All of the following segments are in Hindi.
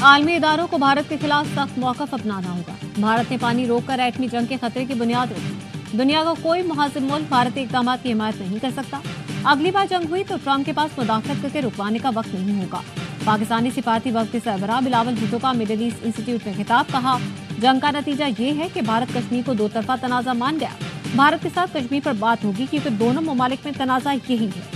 आलमी इदारों को भारत के खिलाफ सख्त मौकफ अपनाना होगा। भारत ने पानी रोककर एटमी जंग के खतरे की बुनियाद रखी। दुनिया का कोई मुहाजिर मुल्क भारतीय इकदाम की हिमायत नहीं कर सकता। अगली बार जंग हुई तो ट्रंप के पास मुदाखलत करके रुकवाने का वक्त नहीं होगा। पाकिस्तानी सिफारती वक्त के सरबराह बिलावल भुट्टो का मिडिल ईस्ट इंस्टीट्यूट में खिताब, कहा जंग का नतीजा ये है कि भारत कश्मीर को दो तरफा तनाजा मान गया। भारत के साथ कश्मीर पर बात होगी क्योंकि दोनों ममालिक में तनाजा यही है।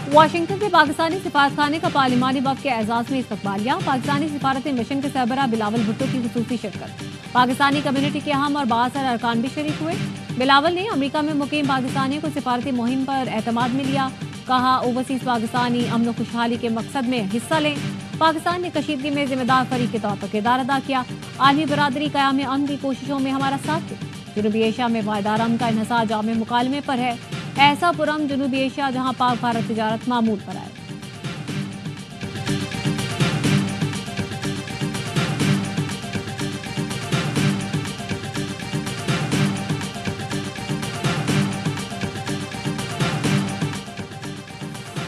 वाशिंगटन में पाकिस्तानी सिफारतखाने का पार्लिमानी वक्त के एजाज में इस्तकबालिया। पाकिस्तानी सिफारती मिशन के सरबराह बिलावल भुट्टो की खुसूसी शिरकत। पाकिस्तानी कम्युनिटी के अहम और बाअसर अरकान भी शरीक हुए। बिलावल ने अमेरिका में मुकीम पाकिस्तानियों को सिफारती मुहिम पर एतमाद में लिया। कहा ओवरसीज पाकिस्तानी अमन खुशहाली के मकसद में हिस्सा लें। पाकिस्तान ने कशीदगी में जिम्मेदार फरीक के तौर पर किरदार अदा किया। आलमी बरादरी कयाम अमन की कोशिशों में हमारा साथ दे। जनूबी एशिया में वायदार अमन का इन्हसार जाम मुकालमे पर है। ऐसा पुरम जनूबी एशिया जहां पाक भारत तिजारत मामूल पर आए।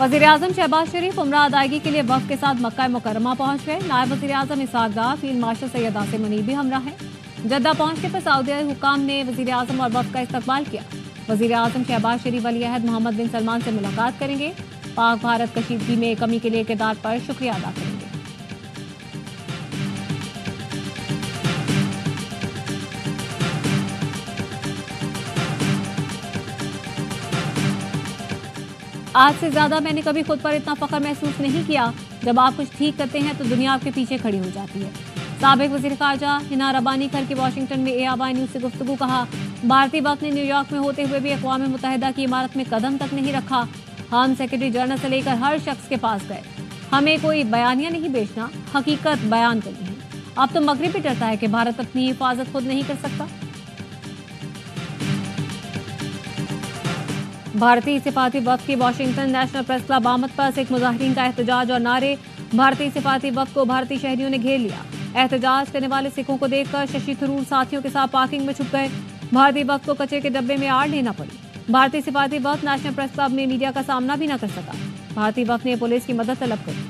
वज़ीर-ए-आज़म शहबाज शरीफ उम्रा अदायगी के लिए वफ़द के साथ मक्का मुकर्रमा पहुंच गए। नायब वज़ीर-ए-आज़म इसहाक डार, फील्ड मार्शल सैयद आसिम मुनीर भी हमरा हैं। जद्दा पहुंचने पर सऊदी हुकाम ने वज़ीर-ए-आज़म और वफ़द का इस्तकबाल किया। वज़ीर-ए-आज़म शहबाज शरीफ वली अहद मोहम्मद बिन सलमान से मुलाकात करेंगे। पाक भारत कशीदगी में कमी के लिए किरदार पर शुक्रिया अदा करेंगे। आज से ज्यादा मैंने कभी खुद पर इतना फख्र महसूस नहीं किया। जब आप कुछ ठीक करते हैं तो दुनिया आपके पीछे खड़ी हो जाती है। साबिक वज़ीर ख़ारजा हिना रब्बानी कल के वाशिंगटन में ARY न्यूज़ से गुफ्तगू, कहा भारतीय वफ़द ने न्यूयॉर्क में होते हुए भी अक़वाम मुत्तहिदा की इमारत में कदम तक नहीं रखा। हम सेक्रेटरी जनरल से लेकर हर शख्स के पास गए। हमें कोई बयानिया नहीं बेचना, हकीकत बयान करनी है। अब तो मगरिब भी डरता है कि भारत अपनी हिफाजत खुद नहीं कर सकता। भारतीय सिफारती वफ़द की वाशिंगटन नेशनल प्रेस क्लब आमद पर सिख मुजाहिरीन का एहतजाज और नारे। भारतीय सिफारती वफ़द को भारतीय शहरियों ने घेर लिया। एहतजाज करने वाले सिखों को देखकर शशि थरूर साथियों के साथ पार्किंग में छुप गए। भारतीय वफ़द को कचरे के डब्बे में आड़ लेना पड़ी। भारतीय सिफारती वफ़द नेशनल प्रेस क्लब में मीडिया का सामना भी न कर सका। भारतीय वफ़द ने पुलिस की मदद तलब करी।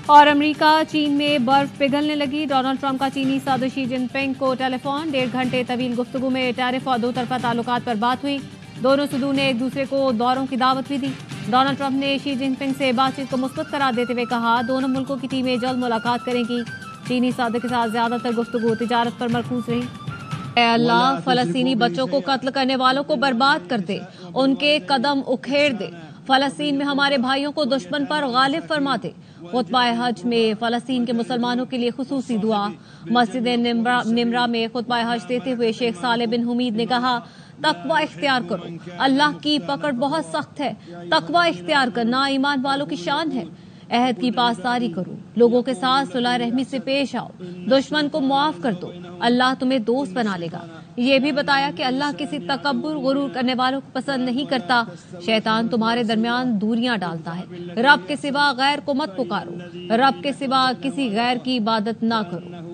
और अमेरिका चीन में बर्फ पिघलने लगी। डोनाल्ड ट्रंप का चीनी सदर शी जिनपिंग को टेलीफोन। 1.5 घंटे तवील गुफ्तगू में टैरिफ और दो तरफा ताल्लुकात पर बात हुई। दोनों सदूर ने एक दूसरे को दौरों की दावत भी दी। डोनाल्ड ट्रंप ने शी जिनपिंग से बातचीत को मुस्बत करार देते हुए कहा दोनों मुल्कों की टीमें जल्द मुलाकात करेंगी। चीनी सदर के साथ ज्यादातर गुफ्तगू तिजारत पर मरकूज रही। अल्लाह फलस्तीनी बच्चों को कत्ल करने वालों को बर्बाद कर दे, उनके कदम उखेड़ दे। फलस्तीन में हमारे भाइयों को दुश्मन पर गालिब फरमाते। खुतबा हज में फलस्तीन के मुसलमानों के लिए खुसूसी दुआ। मस्जिद निमरा में खुतबा हज देते हुए शेख साले बिन हुमीद ने कहा तकवा इख्तियार करो, अल्लाह की पकड़ बहुत सख्त है। तकवा इख्तियार करना ईमान वालों की शान है। अहद की पासदारी करो, लोगों के साथ सुलह रहमी से पेश आओ, दुश्मन को मुआफ कर दो, अल्लाह तुम्हें दोस्त बना लेगा। ये भी बताया कि अल्लाह किसी तकब्बुर गुरूर करने वालों को पसंद नहीं करता। शैतान तुम्हारे दरमियान दूरियां डालता है। रब के सिवा गैर को मत पुकारो, रब के सिवा किसी गैर की इबादत ना करो।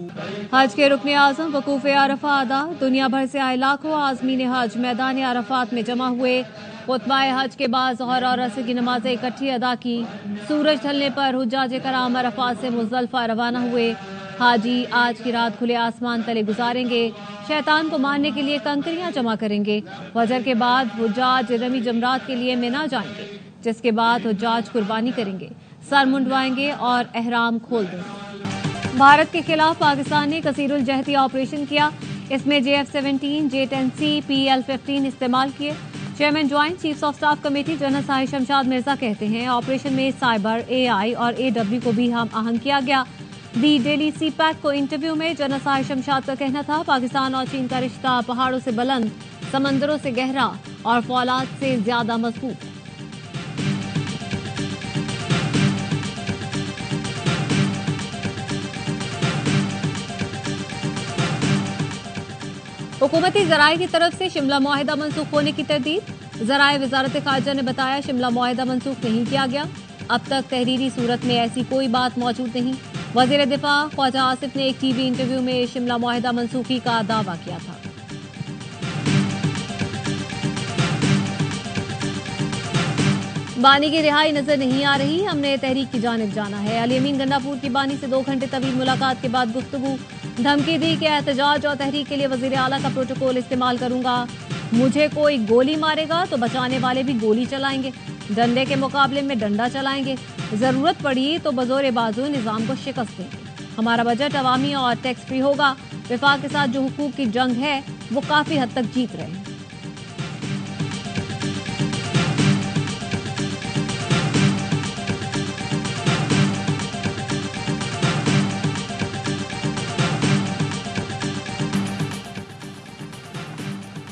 हज के रुकन आजम वकूफ अरफा अदा। दुनिया भर से आए लाखों आजमीन हज मैदान अरफात में जमा हुए। खुतबा हज के बाद ज़ोहर और असर की नमाजें इकट्ठी अदा की। सूरज ढलने पर हुज्जाज कराम अरफात से मुज़दलिफा रवाना हुए। हाजी आज की रात खुले आसमान तले गुजारेंगे। शैतान को मारने के लिए कंकरियां जमा करेंगे। फजर के बाद हुज्जाज रमी जमरात के लिए मिना जाएंगे, जिसके बाद हुज्जाज कुर्बानी करेंगे, सर मुंडवाएंगे और एहराम खोल देंगे। भारत के खिलाफ पाकिस्तान ने कसीरुल जहती ऑपरेशन किया। इसमें JF-17, J-10C, PL-15 इस्तेमाल किए। Chairman joint chiefs of staff committee general Sahib Shamshad Mirza कहते हैं ऑपरेशन में साइबर, AI और AW को भी हम आहंग किया गया। दी डेली CPAC को इंटरव्यू में जनरल साहिब शमशाद का कहना था पाकिस्तान और चीन का रिश्ता पहाड़ों से बुलंद, समंदरों से गहरा और फौलाद से ज्यादा मजबूत। हुकूमती जराये की तरफ से शिमला मुआहिदा मनसूख होने की तरदीद। जराये वजारत खारजा ने बताया शिमला मुआहिदा मनसूख नहीं किया गया। अब तक तहरीरी सूरत में ऐसी कोई बात मौजूद नहीं। वजीर दिफा ख्वाजा आसिफ ने एक टीवी इंटरव्यू में शिमला मुआहिदा मनसूखी का दावा किया था। बानी की रिहाई नजर नहीं आ रही, हमने तहरीक की जानिब जाना है। अली अमीन गंडापुर की बानी से 2 घंटे तवील मुलाकात के बाद गुफ्तगू। धमकी दी कि एहतजाज और तहरीक के लिए वजीर आला का प्रोटोकॉल इस्तेमाल करूंगा। मुझे कोई गोली मारेगा तो बचाने वाले भी गोली चलाएंगे, डंडे के मुकाबले में डंडा चलाएंगे, जरूरत पड़ी तो बजोर बाजू निजाम को शिकस्त देंगे। हमारा बजट अवामी और टैक्स फ्री होगा। विफाक के साथ जो हुकूक की जंग है वो काफी हद तक जीत रहे हैं।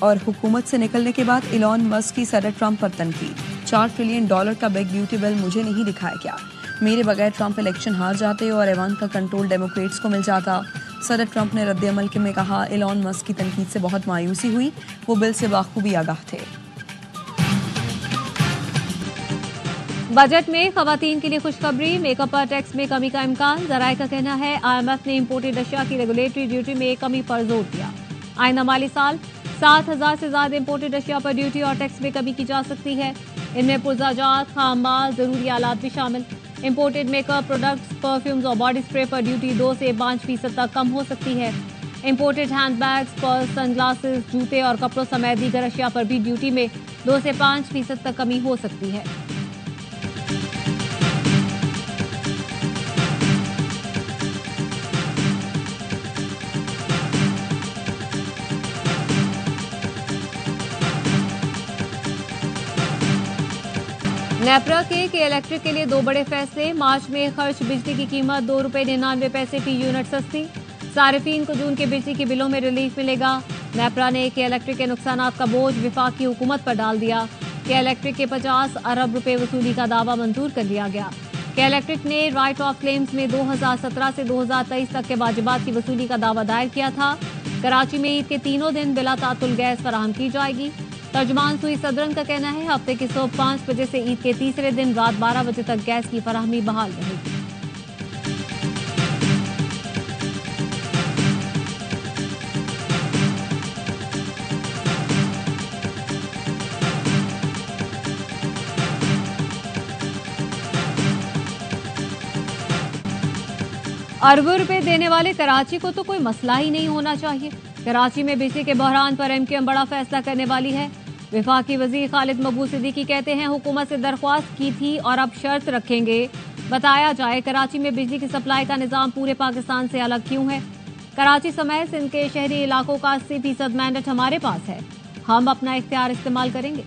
और हुकूमत से निकलने के बाद इलॉन मस्क की सदर ट्रंप पर तनकीद। $4 ट्रिलियन का बिग ब्यूटी बिल मुझे नहीं दिखाया गया। मेरे बगैर ट्रंप इलेक्शन हार जाते और ऐवान का कंट्रोल डेमोक्रेट्स को मिल जाता। सदर ट्रंप ने रद्द अमल में कहा इलॉन मस्क की तनकीद से बहुत मायूसी हुई, वो बिल से बाखूबी आगाह थे। बजट में खवातीन के लिए खुशखबरी, मेकअप पर टैक्स में कमी का इम्कान। जराये का कहना है IMF ने इम्पोर्टेड अशिया की रेगुलेटरी ड्यूटी में कमी पर जोर दिया। आइंदा माली साल 7,000 से ज्यादा इम्पोर्टेड अशिया पर ड्यूटी और टैक्स में कमी की जा सकती है। इनमें पुर्जाजात, खाम माल, जरूरी आलात भी शामिल। इम्पोर्टेड मेकअप प्रोडक्ट्स, परफ्यूम्स और बॉडी स्प्रे पर ड्यूटी 2 से 5% तक कम हो सकती है। इम्पोर्टेड हैंडबैग्स, पर्स, सनग्लासेस, जूते और कपड़ों समेत दीगर अशिया पर भी ड्यूटी में 2 से 5% तक कमी हो सकती है। नेपरा के इलेक्ट्रिक के लिए 2 बड़े फैसले। मार्च में खर्च बिजली की कीमत ₹2.99 फी यूनिट सस्ती। सारिफीन को जून के बिजली के बिलों में रिलीफ मिलेगा। नेपरा ने के इलेक्ट्रिक के नुकसानात का बोझ विफाक की हुकूमत पर डाल दिया। के इलेक्ट्रिक के 50 अरब रुपए वसूली का दावा मंजूर कर लिया गया। के इलेक्ट्रिक ने राइट ऑफ क्लेम्स में 2017 से 2023 तक के वाजिबात की वसूली का दावा दायर किया था। कराची में ईद के तीनों दिन बिला तातुल गैस फराहम की जाएगी। तर्जमान सुई सदरन का कहना है हफ्ते के सुबह 5 बजे से ईद के तीसरे दिन रात 12 बजे तक गैस की फराहमी बहाल रहेगी। अरबों रुपए देने वाले कराची को तो कोई मसला ही नहीं होना चाहिए। कराची में बिजली के बहरान पर MQM बड़ा फैसला करने वाली है। विफाकी वजीर खालिद मकबूल सिद्दीकी कहते हैं हुकूमत से दरख्वास्त की थी और अब शर्त रखेंगे। बताया जाए कराची में बिजली की सप्लाई का निजाम पूरे पाकिस्तान से अलग क्यों है। कराची समेत सिंध के शहरी इलाकों का 80% मैंडेट हमारे पास है, हम अपना इख्तियार इस्तेमाल करेंगे।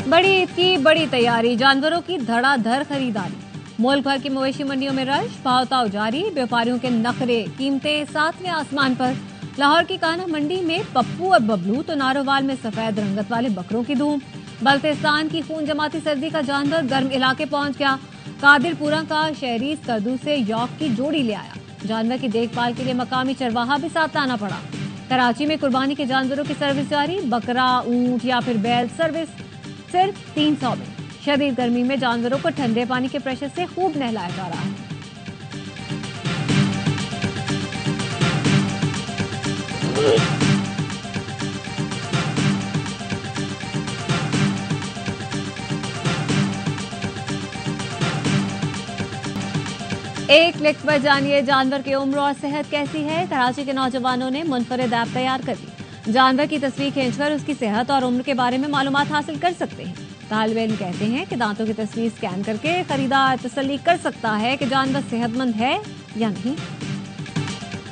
बड़ी ईद की बड़ी तैयारी, जानवरों की धड़ाधड़ खरीदारी। मुल्क भर की मवेशी मंडियों में रश, भाव-ताव जारी, व्यापारियों के नखरे, कीमतें 7वें आसमान पर। लाहौर की काना मंडी में पप्पू और बबलू तो नारोवाल में सफेद रंगत वाले बकरों की धूम। बल्तिस्तान की खून जमाती सर्दी का जानवर गर्म इलाके पहुंच गया। कादिरपुरा का शहरी कद्दू से यॉक की जोड़ी ले आया। जानवर की देखभाल के लिए मकामी चरवाहा भी साथ लाना पड़ा। कराची में कुर्बानी के जानवरों की सर्विस जारी। बकरा, ऊंट या फिर बैल सर्विस सिर्फ 300 में। शदीद गर्मी में जानवरों को ठंडे पानी के प्रेशर से खूब नहलाया जा रहा है। एक क्लिक पर जानिए जानवर की उम्र और सेहत कैसी है। कराची के नौजवानों ने मुनफरिद ऐप तैयार कर दी। जानवर की तस्वीर खींचकर उसकी सेहत और उम्र के बारे में मालूमात हासिल कर सकते हैं। तालिब इल्म कहते हैं कि दांतों की तस्वीर स्कैन करके खरीदार तसल्ली कर सकता है कि जानवर सेहतमंद है या नहीं।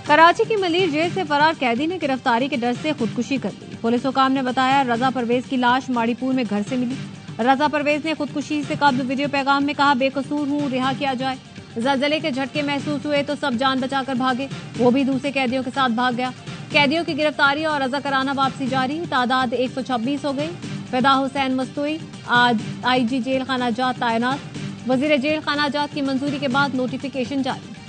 कराची की मलीर जेल से फरार कैदी ने गिरफ्तारी के डर से खुदकुशी कर ली। पुलिस हुकाम ने बताया रजा परवेज की लाश माड़ीपुर में घर से मिली। रजा परवेज ने खुदकुशी से कब्ल वीडियो पैगाम में कहा बेकसूर हूँ, रिहा किया जाए। जलजले के झटके महसूस हुए तो सब जान बचाकर भागे, वो भी दूसरे कैदियों के साथ भाग गया। कैदियों की गिरफ्तारी और रजा कराना वापसी जारी, तादाद 126 हो गई। फिदा हुसैन मस्तूई आज IG जेल खाना जात तैनात। वजीर जेल खाना आजाद की मंजूरी के बाद नोटिफिकेशन जारी।